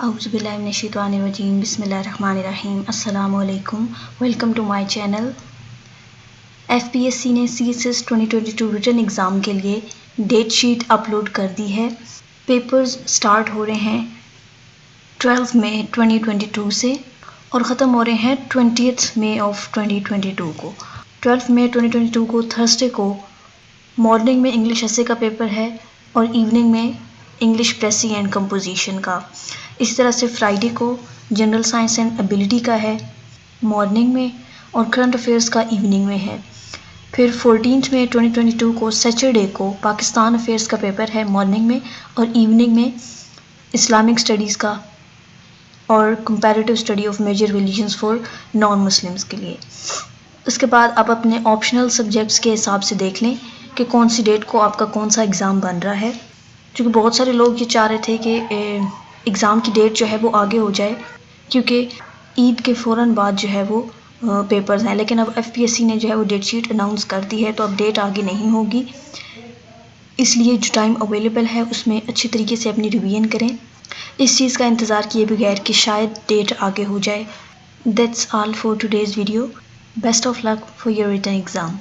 औज़ुबिल्लाहिमिनश्शैतानिर्रजीम बिस्मिल्लाहिर्रहमानिर्रहीम अस्सलामुअलैकुम। Welcome to my channel. FPSC ने सीएसएस 2022 रिटन एग्ज़ाम के लिए डेट शीट अपलोड कर दी है। पेपर्स स्टार्ट हो रहे हैं 12 मई 2022 से और ख़त्म हो रहे हैं 20 मई ऑफ 2022 को। 12 मई 2022 को थर्सडे को मॉर्निंग में इंग्लिश एसे का पेपर है और इवनिंग में इंग्लिश प्रेसिंग एंड कंपोजिशन का। इसी तरह से फ्राइडे को जनरल साइंस एंड एबिलिटी का है मॉर्निंग में और करंट अफेयर्स का इवनिंग में है। फिर 14 मई 2022 को सैटरडे को पाकिस्तान अफेयर्स का पेपर है मॉर्निंग में और इवनिंग में इस्लामिक स्टडीज़ का और comparative study of major religions for non Muslims के लिए। उसके बाद आप अपने ऑप्शनल सब्जेक्ट्स के हिसाब से देख लें कि कौन सी डेट को आपका कौन सा एग्ज़ाम बन रहा है, क्योंकि बहुत सारे लोग ये चाह रहे थे कि एग्ज़ाम की डेट जो है वो आगे हो जाए, क्योंकि ईद के फ़ौरन बाद जो है वो पेपर्स हैं। लेकिन अब एफपीएससी ने जो है वो डेट शीट अनाउंस कर दी है, तो अब डेट आगे नहीं होगी। इसलिए जो टाइम अवेलेबल है उसमें अच्छी तरीके से अपनी रिवीजन करें, इस चीज़ का इंतज़ार किए बगैर कि शायद डेट आगे हो जाए। That's all for today's video. Best of luck for your written exam.